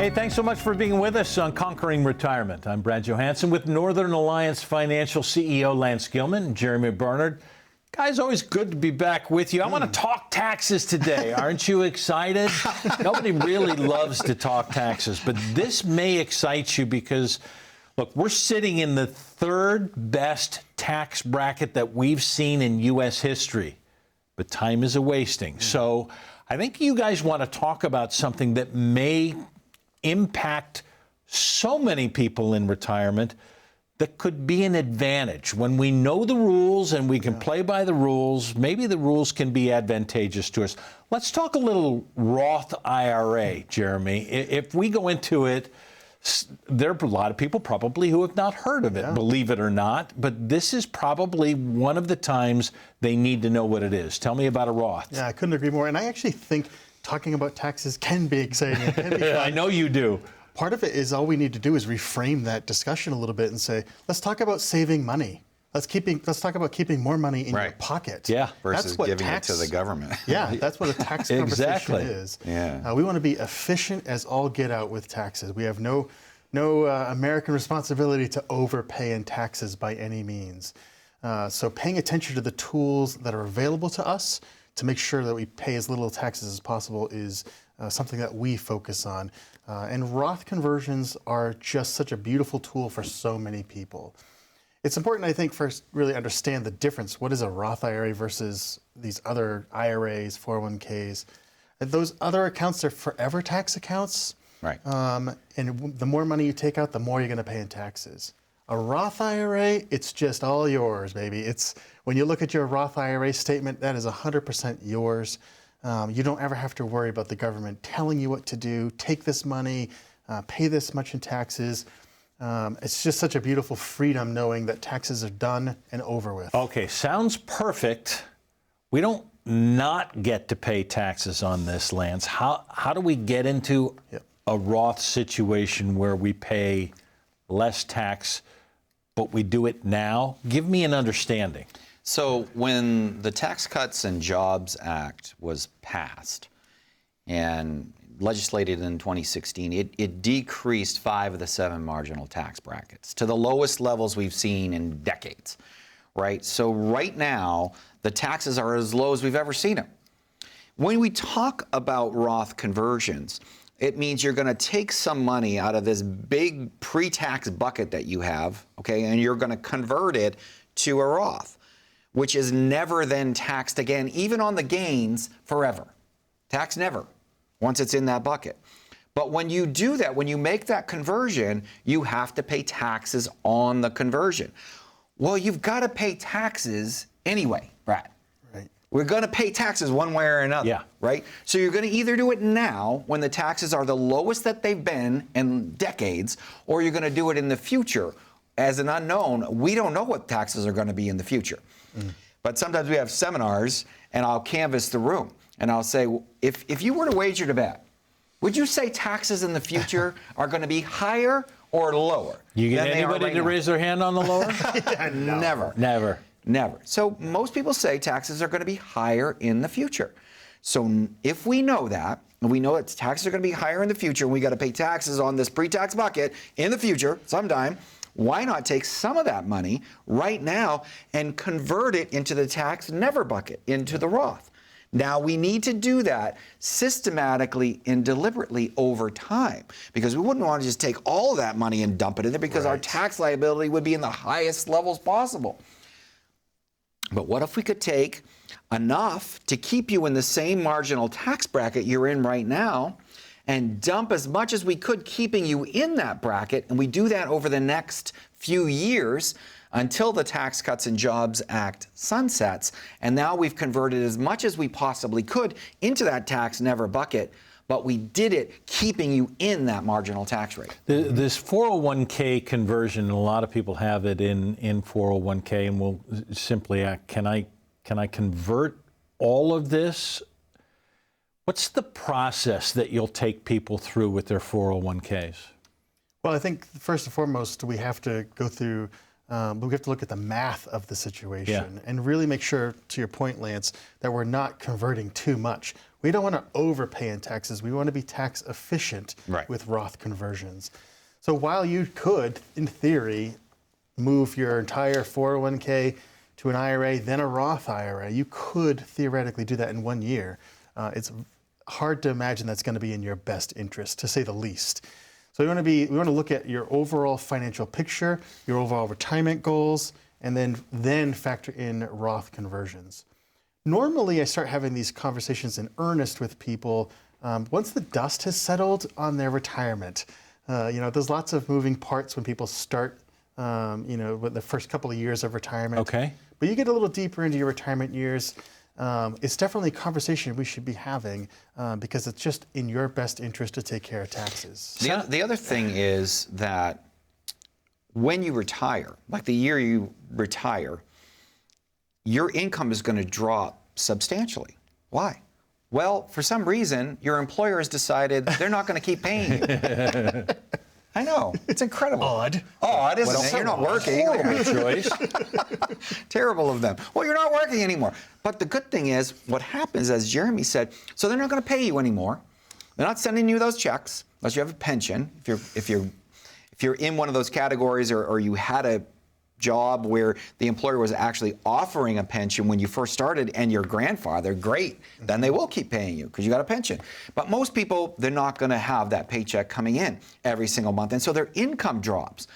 Hey, thanks so much for being with us on Conquering Retirement. I'm Brad Johansson with Northern Alliance Financial CEO Lance Gilman and Jeremy Barnard. Guys, always good to be back with you. I want to talk taxes today. Aren't you excited? Nobody really loves to talk taxes, but this may excite you because, look, we're sitting in the third best tax bracket that we've seen in U.S. history, but time is a-wasting. So I think you guys want to talk about something that may impact so many people in retirement that could be an advantage. When we know the rules and we can play by the rules, maybe the rules can be advantageous to us. Let's talk a little Roth IRA, Jeremy. If we go into it, there are a lot of people probably who have not heard of it, believe it or not, but this is probably one of the times they need to know what it is. Tell me about a Roth. Yeah, I couldn't agree more. And I actually think talking about taxes can be exciting. Can be fun. I know you do. Part of it is all we need to do is reframe that discussion a little bit and say, let's talk about saving money. Let's talk about keeping more money in your pocket. Yeah, versus giving it to the government. Yeah, that's what a tax conversation is. Yeah. We want to be efficient as all get out with taxes. We have no American responsibility to overpay in taxes by any means. So paying attention to the tools that are available to us to make sure that we pay as little taxes as possible is something that we focus on. And Roth conversions are just such a beautiful tool for so many people. It's important, I think, first really understand the difference. What is a Roth IRA versus these other IRAs, 401ks? Those other accounts are forever tax accounts. Right. And the more money you take out, the more you're going to pay in taxes. A Roth IRA, it's just all yours, baby. It's when you look at your Roth IRA statement, that is 100% yours. You don't ever have to worry about the government telling you what to do. Take this money, pay this much in taxes. It's just such a beautiful freedom knowing that taxes are done and over with. Okay, sounds perfect. We don't not get to pay taxes on this, Lance. How do we get into a Roth situation where we pay less tax, but we do it now? Give me an understanding. So when the Tax Cuts and Jobs Act was passed and legislated in 2016, it decreased 5 of the 7 marginal tax brackets to the lowest levels we've seen in decades, right? So right now, the taxes are as low as we've ever seen them. When we talk about Roth conversions, it means you're going to take some money out of this big pre-tax bucket that you have, okay, and you're going to convert it to a Roth, which is never then taxed again, even on the gains, forever. Tax never, once it's in that bucket. But when you do that, when you make that conversion, you have to pay taxes on the conversion. Well, you've got to pay taxes anyway, Brad. Right. We're going to pay taxes one way or another, right? So you're going to either do it now when the taxes are the lowest that they've been in decades, or you're going to do it in the future. As an unknown, we don't know what taxes are going to be in the future. But sometimes we have seminars, and I'll canvass the room, and I'll say, if you were to wager to bet, would you say taxes in the future are going to be higher or lower? You get anybody to raise their hand on the lower? No. Never. Never. So most people say taxes are going to be higher in the future. So if we know that, and we know that taxes are going to be higher in the future, and we got to pay taxes on this pre-tax bucket in the future sometime, why not take some of that money right now and convert it into the tax never bucket, into the Roth? Now, we need to do that systematically and deliberately over time, because we wouldn't want to just take all of that money and dump it in there, because our tax liability would be in the highest levels possible. But what if we could take enough to keep you in the same marginal tax bracket you're in right now, and dump as much as we could, keeping you in that bracket, and we do that over the next few years until the Tax Cuts and Jobs Act sunsets, and now we've converted as much as we possibly could into that tax never bucket, but we did it keeping you in that marginal tax rate. This 401k conversion, a lot of people have it in 401k, and we'll simply ask, can I convert all of this? What's the process that you'll take people through with their 401ks? Well, I think first and foremost, we have to go through, we have to look at the math of the situation and really make sure, to your point, Lance, that we're not converting too much. We don't want to overpay in taxes. We want to be tax efficient Right. with Roth conversions. So while you could, in theory, move your entire 401k to an IRA, then a Roth IRA, you could theoretically do that in 1 year. It's hard to imagine that's going to be in your best interest, to say the least. So we want to look at your overall financial picture, your overall retirement goals, and then factor in Roth conversions. Normally, I start having these conversations in earnest with people once the dust has settled on their retirement. There's lots of moving parts when people start, with the first couple of years of retirement. Okay. But you get a little deeper into your retirement years. It's definitely a conversation we should be having because it's just in your best interest to take care of taxes. The other thing is that when you retire, like the year you retire, your income is going to drop substantially. Why? Well, for some reason, your employer has decided they're not going to keep paying you. I know. It's incredible. Odd, isn't it? You're not working. Horrible choice. Terrible of them. Well, you're not working anymore. But the good thing is, what happens, as Jeremy said, so they're not going to pay you anymore. They're not sending you those checks unless you have a pension. If you're in one of those categories, or you had a job where the employer was actually offering a pension when you first started and your grandfather, great, then they will keep paying you because you got a pension. But most people, they're not going to have that paycheck coming in every single month, and so their income drops.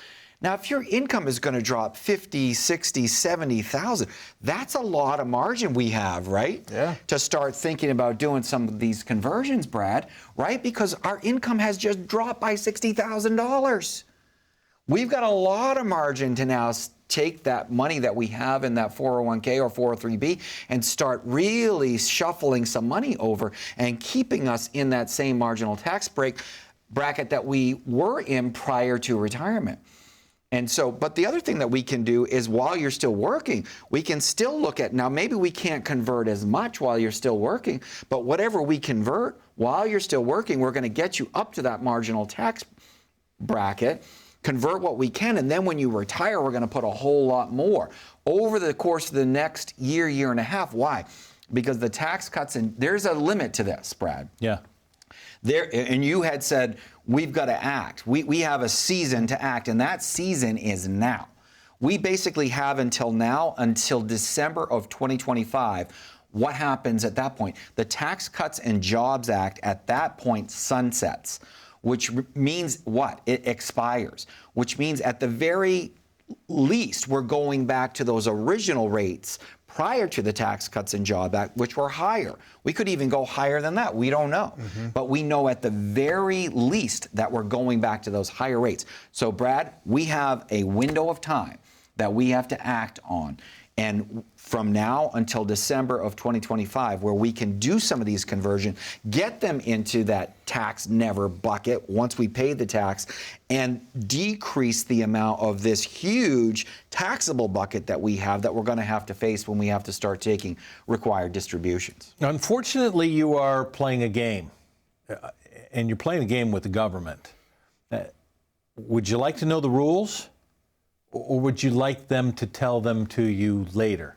Now, if your income is going to drop 50, 60, 70,000, that's a lot of margin we have, right? Yeah. To start thinking about doing some of these conversions, Brad, right? Because our income has just dropped by $60,000. We've got a lot of margin to now take that money that we have in that 401k or 403b and start really shuffling some money over and keeping us in that same marginal tax bracket that we were in prior to retirement. And so, but the other thing that we can do is while you're still working, we can still look at, now maybe we can't convert as much while you're still working, but whatever we convert while you're still working, we're going to get you up to that marginal tax bracket, convert what we can, and then when you retire, we're going to put a whole lot more over the course of the next year, year and a half. Why? Because the tax cuts, and there's a limit to this, Brad. Yeah. And you had said, we've got to act. We have a season to act, and that season is now. We basically have until now, until December of 2025. What happens at that point? The Tax Cuts and Jobs Act at that point sunsets, which means what? It expires, which means at the very least, we're going back to those original rates prior to the Tax Cuts and Jobs Act, which were higher. We could even go higher than that. We don't know. But we know at the very least that we're going back to those higher rates. So, Brad, we have a window of time that we have to act on. And from now until December of 2025, where we can do some of these conversions, get them into that tax never bucket once we pay the tax, and decrease the amount of this huge taxable bucket that we have that we're going to have to face when we have to start taking required distributions. Unfortunately, you are playing a game, and you're playing a game with the government. Would you like to know the rules? Or would you like them to tell them to you later?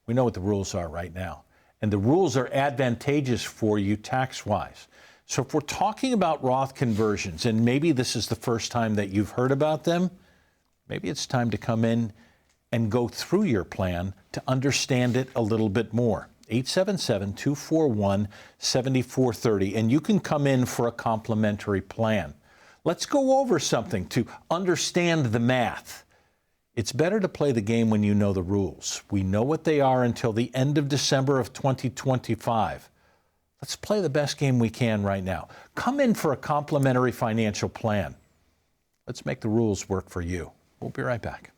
We know what the rules are right now. And the rules are advantageous for you tax-wise. So if we're talking about Roth conversions, and maybe this is the first time that you've heard about them, maybe it's time to come in and go through your plan to understand it a little bit more. 877-241-7430. And you can come in for a complimentary plan. Let's go over something to understand the math. It's better to play the game when you know the rules. We know what they are until the end of December of 2025. Let's play the best game we can right now. Come in for a complimentary financial plan. Let's make the rules work for you. We'll be right back.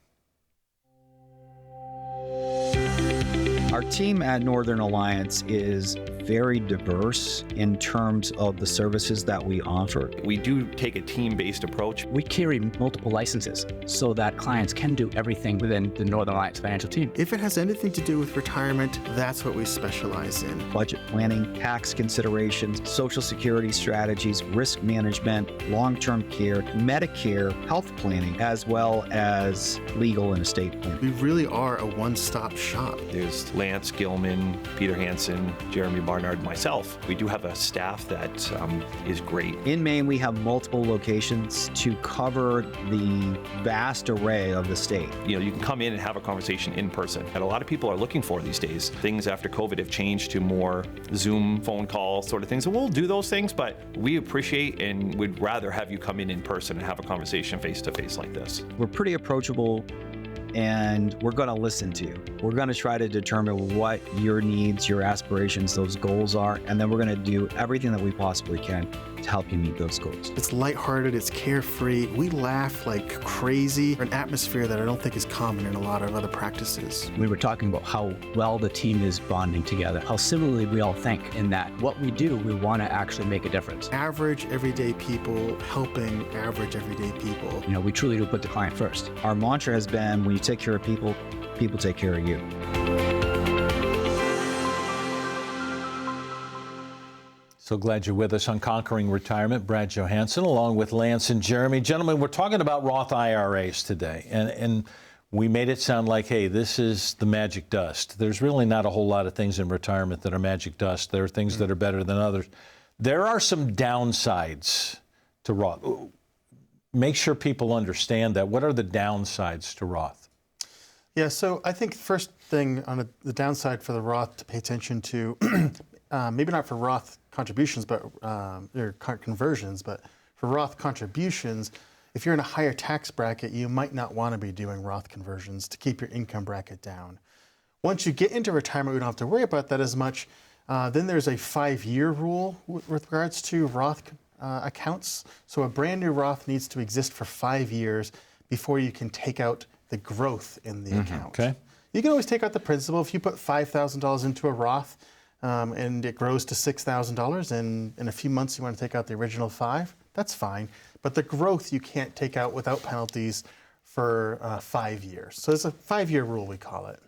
Our team at Northern Alliance is very diverse in terms of the services that we offer. We do take a team-based approach. We carry multiple licenses so that clients can do everything within the Northern Alliance financial team. If it has anything to do with retirement, that's what we specialize in. Budget planning, tax considerations, Social Security strategies, risk management, long-term care, Medicare, health planning, as well as legal and estate planning. We really are a one-stop shop. There's Lance, Gilman, Peter Hansen, Jeremy Barnard. Barnard, myself, we do have a staff that is great. In Maine, we have multiple locations to cover the vast array of the state. You know, you can come in and have a conversation in person. And a lot of people are looking for these days. Things after COVID have changed to more Zoom, phone call sort of things. And we'll do those things, but we appreciate and would rather have you come in person and have a conversation face to face like this. We're pretty approachable, and we're going to listen to you. We're going to try to determine what your needs, your aspirations, those goals are, and then we're going to do everything that we possibly can to help you meet those goals. It's lighthearted, it's carefree. We laugh like crazy. An atmosphere that I don't think is common in a lot of other practices. We were talking about how well the team is bonding together, how similarly we all think in that what we do, we want to actually make a difference. Average, everyday people helping average, everyday people. You know, we truly do put the client first. Our mantra has been, when you take care of people, people take care of you. So glad you're with us on Conquering Retirement. Brad Johansson, along with Lance and Jeremy. Gentlemen, we're talking about Roth IRAs today, and we made it sound like, hey, this is the magic dust. There's really not a whole lot of things in retirement that are magic dust. There are things that are better than others. There are some downsides to Roth. Make sure people understand that. What are the downsides to Roth? Yeah, so I think first thing on the downside for the Roth to pay attention to, maybe not for Roth contributions, but or conversions, but for Roth contributions, if you're in a higher tax bracket, you might not want to be doing Roth conversions to keep your income bracket down. Once you get into retirement, we don't have to worry about that as much. Then there's a 5-year rule with regards to Roth accounts. So a brand new Roth needs to exist for 5 years before you can take out the growth in the account. Okay. You can always take out the principal. If you put $5,000 into a Roth and it grows to $6,000, and in a few months you want to take out the original $5,000, that's fine. But the growth you can't take out without penalties for 5 years. So it's a 5-year rule, we call it.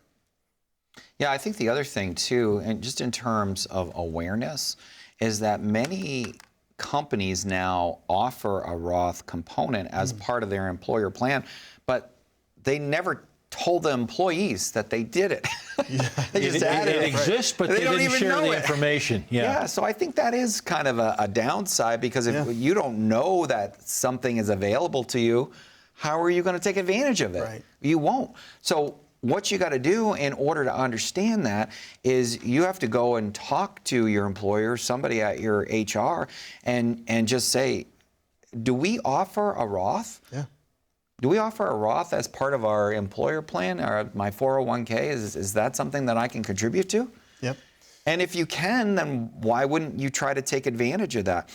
Yeah, I think the other thing too, and just in terms of awareness, is that many companies now offer a Roth component as part of their employer plan, but they never told the employees that they did it. They just added it exists, but they don't didn't even share know the it. information. Yeah, so I think that is kind of a downside, because if you don't know that something is available to you, how are you going to take advantage of it? Right. You won't. So what you got to do in order to understand that is you have to go and talk to your employer, somebody at your HR, and just say, do we offer a Roth? Yeah. Do we offer a Roth as part of our employer plan, or my 401k? Is that something that I can contribute to? Yep. And if you can, then why wouldn't you try to take advantage of that?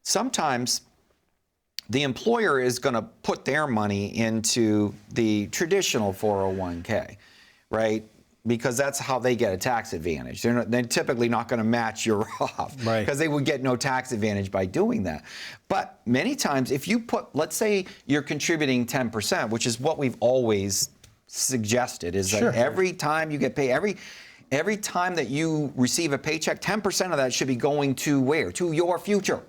Sometimes the employer is going to put their money into the traditional 401k, right? Because that's how they get a tax advantage. They're typically not going to match your Roth, Right. because they would get no tax advantage by doing that. But many times, if you put, let's say you're contributing 10%, which is what we've always suggested, is that every time you get paid, every time that you receive a paycheck, 10% of that should be going to where? To your future.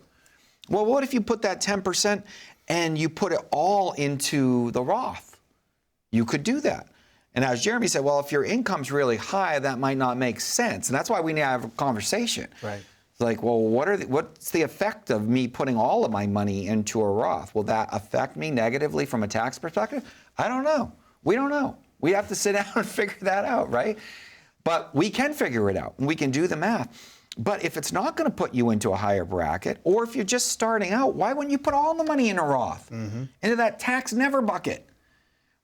Well, what if you put that 10% and you put it all into the Roth? You could do that. And as Jeremy said, well, if your income's really high, that might not make sense. And that's why we need to have a conversation. Right. It's like, well, what's the effect of me putting all of my money into a Roth? Will that affect me negatively from a tax perspective? I don't know. We don't know. We have to sit down and figure that out, right? But we can figure it out, and we can do the math. But if it's not going to put you into a higher bracket, or if you're just starting out, why wouldn't you put all the money in a Roth, into that tax never bucket?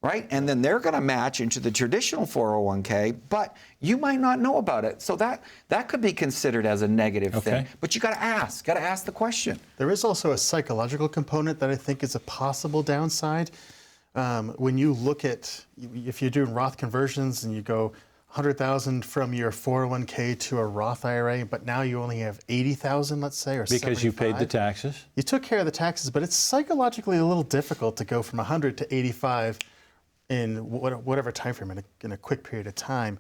Right? And then they're going to match into the traditional 401k, but you might not know about it. So that could be considered as a negative thing. But you got to ask the question. There is also a psychological component that I think is a possible downside. When you look at, if you're doing Roth conversions and you go 100,000 from your 401k to a Roth IRA, but now you only have 80,000, let's say, or Because you paid the 75. taxes? You took care of the taxes, but it's psychologically a little difficult to go from 100 to 85 in whatever time frame in a quick period of time.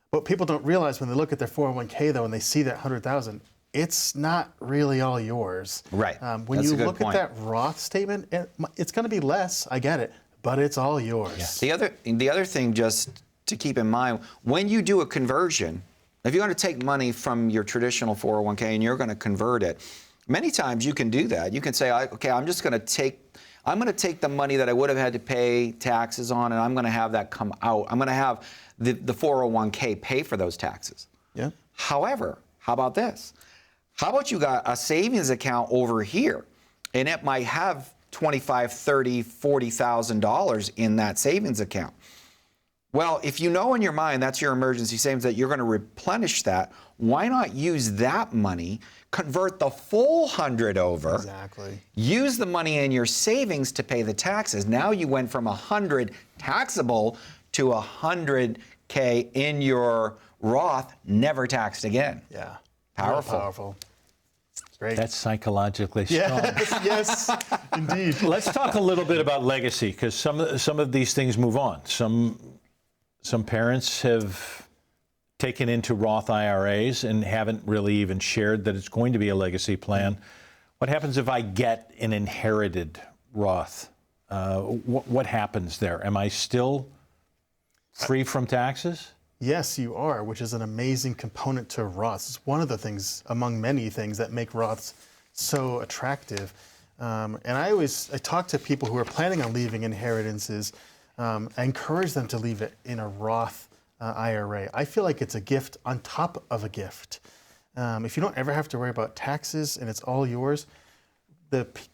What people don't realize when they look at their 401k, though, and they see that 100,000, it's not really all yours. Right. When That's you a good look point. at that Roth statement, it's going to be less. I get it, but it's all yours. The other thing, just to keep in mind, when you do a conversion, if you're going to take money from your traditional 401k and you're going to convert it, many times you can do that. You can say, okay, I'm going to take the money that I would have had to pay taxes on, and I'm going to have that come out. I'm going to have the 401k pay for those taxes. Yeah. However, how about this? How about you got a savings account over here, and it might have $25,000, $30,000, $40,000 in that savings account. Well, if you know in your mind that's your emergency savings, that you're going to replenish that, why not use that money, convert the full 100 over, Exactly. use the money in your savings to pay the taxes. Now you went from 100 taxable to 100K in your Roth, never taxed again. Yeah. Powerful. Real powerful. Great. That's psychologically strong. Yes, indeed. Let's talk a little bit about legacy, because some of these things move on. Some parents have taken into Roth IRAs and haven't really even shared that it's going to be a legacy plan. What happens if I get an inherited Roth? What happens there? Am I still free from taxes? Yes, you are, which is an amazing component to Roths. It's one of the things, among many things, that make Roths so attractive. And I talk to people who are planning on leaving inheritances. I encourage them to leave it in a Roth IRA. I feel like it's a gift on top of a gift. If you don't ever have to worry about taxes and it's all yours,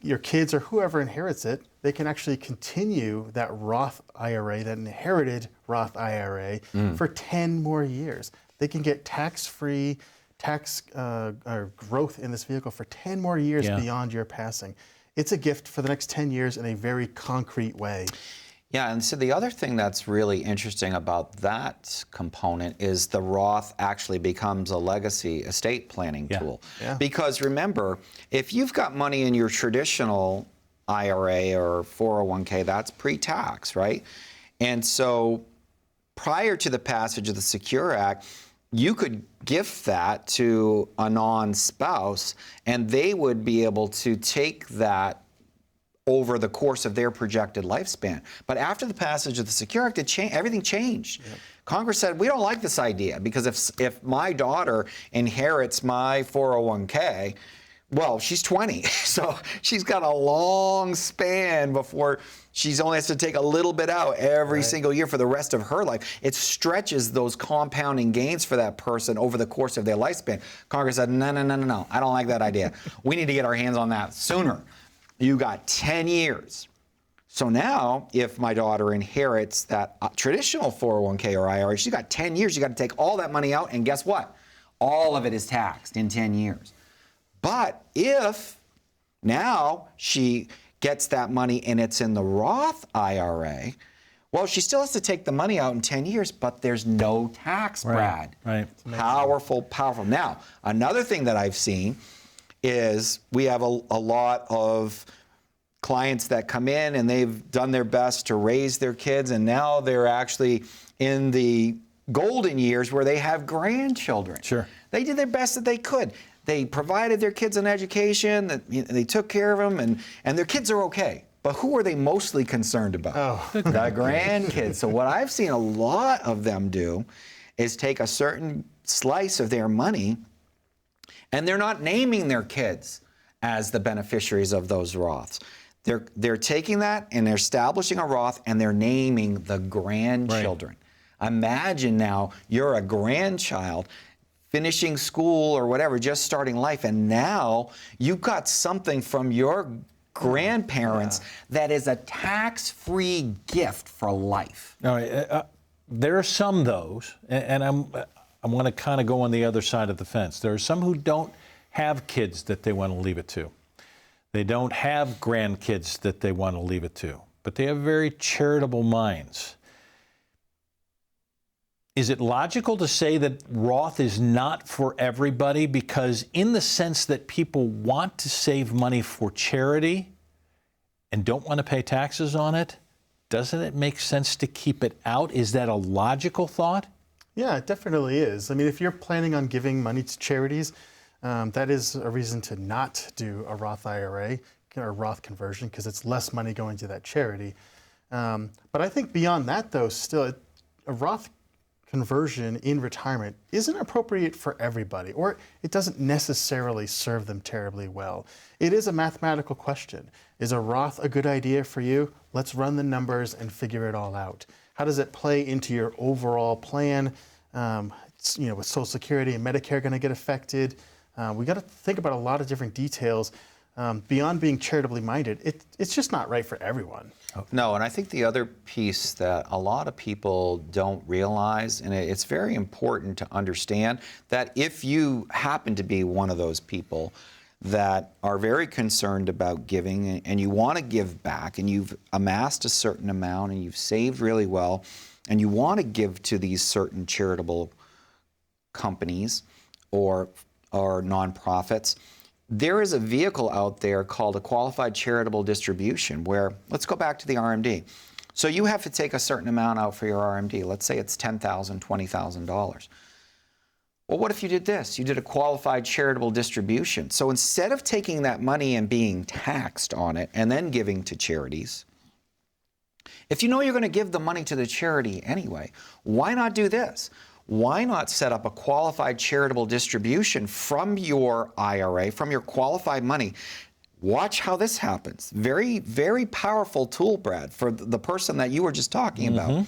your kids or whoever inherits it, they can actually continue that Roth IRA, that inherited Roth IRA, for 10 more years. They can get tax-free growth in this vehicle for 10 more years beyond your passing. It's a gift for the next 10 years in a very concrete way. Yeah, and so the other thing that's really interesting about that component is the Roth actually becomes a legacy estate planning tool. Yeah. Because remember, if you've got money in your traditional IRA or 401k, that's pre-tax, right? And so prior to the passage of the Secure Act, you could gift that to a non-spouse, and they would be able to take that over the course of their projected lifespan. But after the passage of the Secure Act, everything changed. Yep. Congress said, we don't like this idea, because if my daughter inherits my 401k, well, she's 20, so she's got a long span before she only has to take a little bit out every single year for the rest of her life. It stretches those compounding gains for that person over the course of their lifespan. Congress said, no, I don't like that idea. We need to get our hands on that sooner. You got 10 years. So now, if my daughter inherits that traditional 401k or IRA, she's got 10 years. You got to take all that money out, and guess what? All of it is taxed in 10 years. But if now she gets that money and it's in the Roth IRA, well, she still has to take the money out in 10 years, but there's no tax, Brad. Right. Powerful, powerful. Now, another thing that I've seen is we have a lot of clients that come in and they've done their best to raise their kids, and now they're actually in the golden years where they have grandchildren. Sure. They did their best that they could. They provided their kids an education, they took care of them, and their kids are okay. But who are they mostly concerned about? Oh. The grandkids. So what I've seen a lot of them do is take a certain slice of their money, and they're not naming their kids as the beneficiaries of those Roths. They're taking that and they're establishing a Roth, and they're naming the grandchildren. Right. Imagine now you're a grandchild finishing school or whatever, just starting life, and now you've got something from your grandparents that is a tax-free gift for life. All right. There are some those, and I want to kind of go on the other side of the fence. There are some who don't have kids that they want to leave it to. They don't have grandkids that they want to leave it to, but they have very charitable minds. Is it logical to say that Roth is not for everybody? Because in the sense that people want to save money for charity and don't want to pay taxes on it, doesn't it make sense to keep it out? Is that a logical thought? Yeah, it definitely is. I mean, if you're planning on giving money to charities, that is a reason to not do a Roth IRA or Roth conversion, because it's less money going to that charity. But I think beyond that, though, still, a Roth conversion in retirement isn't appropriate for everybody, or it doesn't necessarily serve them terribly well. It is a mathematical question. Is a Roth a good idea for you? Let's run the numbers and figure it all out. How does it play into your overall plan? With Social Security and Medicare going to get affected? We got to think about a lot of different details. Beyond being charitably minded, it's just not right for everyone. No, and I think the other piece that a lot of people don't realize, and it's very important to understand, that if you happen to be one of those people that are very concerned about giving and you want to give back and you've amassed a certain amount and you've saved really well and you want to give to these certain charitable companies or nonprofits, there is a vehicle out there called a qualified charitable distribution where, let's go back to the RMD. So you have to take a certain amount out for your RMD. Let's say it's $10,000, $20,000. Well, what if you did this? You did a qualified charitable distribution. So instead of taking that money and being taxed on it and then giving to charities, if you know you're going to give the money to the charity anyway, why not do this? Why not set up a qualified charitable distribution from your IRA, from your qualified money? Watch how this happens. Very, very powerful tool, Brad, for the person that you were just talking about.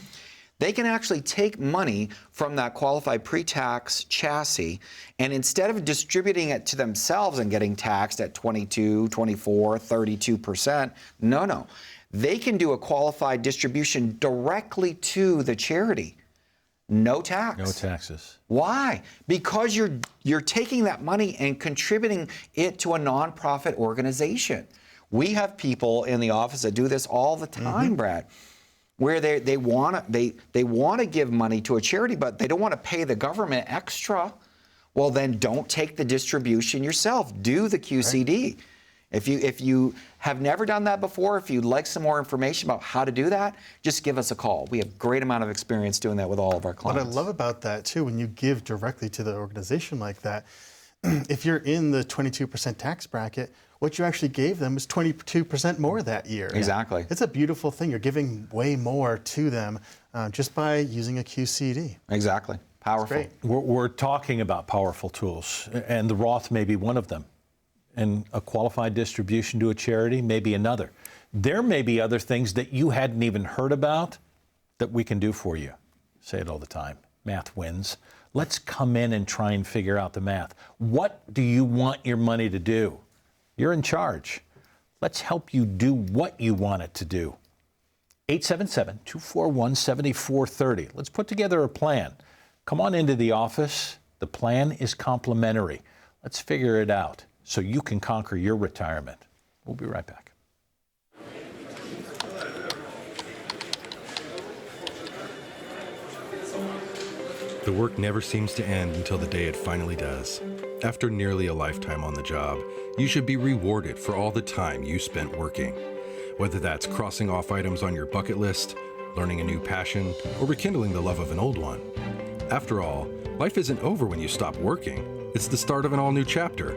They can actually take money from that qualified pre-tax chassis, and instead of distributing it to themselves and getting taxed at 22, 24, 32%, no. They can do a qualified distribution directly to the charity. No tax. No taxes. Why? Because you're taking that money and contributing it to a nonprofit organization. We have people in the office that do this all the time, Brad, where they want to give money to a charity, but they don't want to pay the government extra. Well, then don't take the distribution yourself. Do the QCD. Right. If you have never done that before, if you'd like some more information about how to do that, just give us a call. We have a great amount of experience doing that with all of our clients. What I love about that, too, when you give directly to the organization like that, if you're in the 22% tax bracket, what you actually gave them is 22% more that year. Exactly. It's a beautiful thing. You're giving way more to them just by using a QCD. Exactly. Powerful. We're talking about powerful tools, and the Roth may be one of them. And a qualified distribution to a charity may be another. There may be other things that you hadn't even heard about that we can do for you. Say it all the time. Math wins. Let's come in and try and figure out the math. What do you want your money to do? You're in charge. Let's help you do what you want it to do. 877-241-7430. Let's put together a plan. Come on into the office. The plan is complimentary. Let's figure it out so you can conquer your retirement. We'll be right back. The work never seems to end until the day it finally does. After nearly a lifetime on the job, you should be rewarded for all the time you spent working. Whether that's crossing off items on your bucket list, learning a new passion, or rekindling the love of an old one. After all, life isn't over when you stop working. It's the start of an all-new chapter.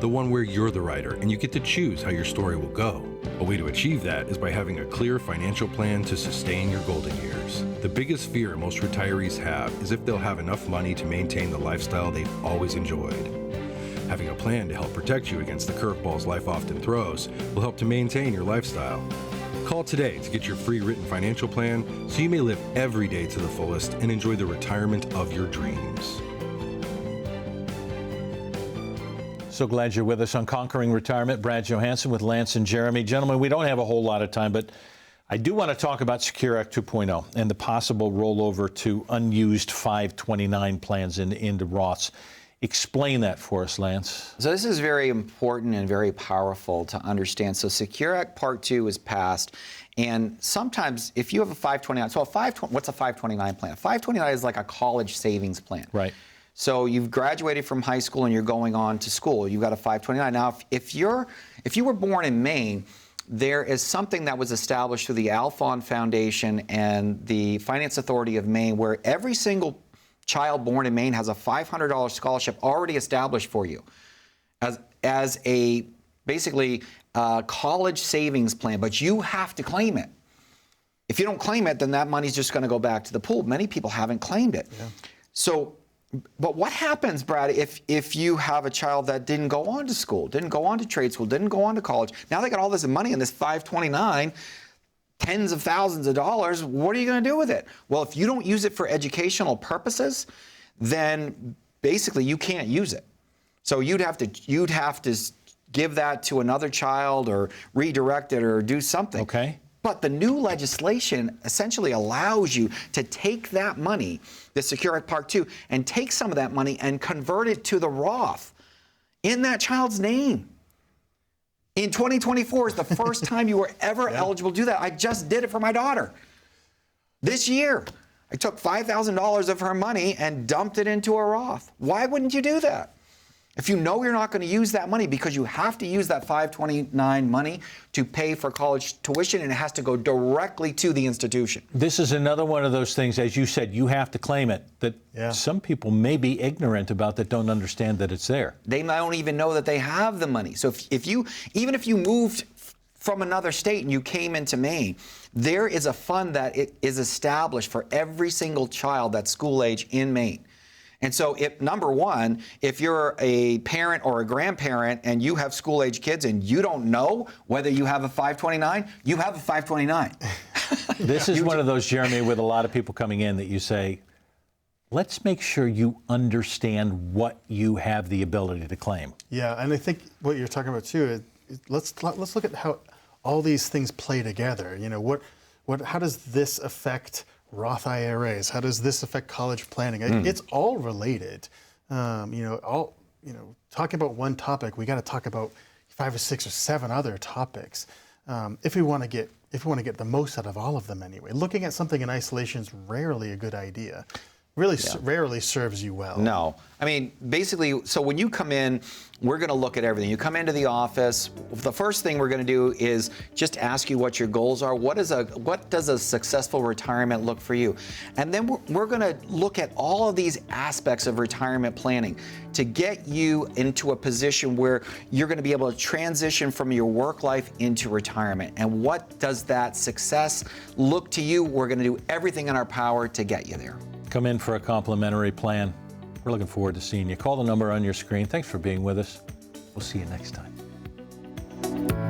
The one where you're the writer and you get to choose how your story will go. A way to achieve that is by having a clear financial plan to sustain your golden years. The biggest fear most retirees have is if they'll have enough money to maintain the lifestyle they've always enjoyed. Having a plan to help protect you against the curveballs life often throws will help to maintain your lifestyle. Call today to get your free written financial plan so you may live every day to the fullest and enjoy the retirement of your dreams. So glad you're with us on Conquering Retirement. Brad Johansson with Lance and Jeremy. Gentlemen, we don't have a whole lot of time, but I do want to talk about Secure Act 2.0 and the possible rollover to unused 529 plans into Roths. Explain that for us, Lance. So this is very important and very powerful to understand. So Secure Act Part 2 is passed, and sometimes if you have a 529, what's a 529 plan? A 529 is like a college savings plan. Right. So you've graduated from high school and you're going on to school. You've got a 529. Now, if you were born in Maine, there is something that was established through the Alphon Foundation and the Finance Authority of Maine, where every single child born in Maine has a $500 scholarship already established for you as a basically college savings plan, but you have to claim it. If you don't claim it, then that money's just going to go back to the pool. Many people haven't claimed it. Yeah. So, but what happens, Brad, if you have a child that didn't go on to school, didn't go on to trade school, didn't go on to college? Now they got all this money in this 529, tens of thousands of dollars. What are you going to do with it? Well, if you don't use it for educational purposes, then basically you can't use it. So you'd have to give that to another child or redirect it or do something. Okay. But the new legislation essentially allows you to take that money, the Secure Act Part 2, and take some of that money and convert it to the Roth in that child's name. In 2024 is the first time you were ever eligible to do that. I just did it for my daughter this year. I took $5,000 of her money and dumped it into a Roth. Why wouldn't you do that? If you know you're not going to use that money, because you have to use that 529 money to pay for college tuition, and it has to go directly to the institution. This is another one of those things, as you said, you have to claim it, that some people may be ignorant about, that don't understand that it's there. They don't even know that they have the money. So even if you moved from another state and you came into Maine, there is a fund that is established for every single child that's school age in Maine. And so, number one, if you're a parent or a grandparent and you have school-age kids and you don't know whether you have a 529, you have a 529. This is one of those, Jeremy, with a lot of people coming in that you say, let's make sure you understand what you have the ability to claim. Yeah, and I think what you're talking about too is let's look at how all these things play together. You know, how does this affect Roth IRAs? How does this affect college planning? It's all related. Talking about one topic, we got to talk about 5 or 6 or 7 other topics. If we want to get the most out of all of them anyway. Looking at something in isolation is rarely a good idea. Rarely serves you well. No. I mean, basically, so when you come in, we're going to look at everything. You come into the office, the first thing we're going to do is just ask you what your goals are. What does a successful retirement look for you? And then we're going to look at all of these aspects of retirement planning to get you into a position where you're going to be able to transition from your work life into retirement. And what does that success look to you? We're going to do everything in our power to get you there. Come in for a complimentary plan. We're looking forward to seeing you. Call the number on your screen. Thanks for being with us. We'll see you next time.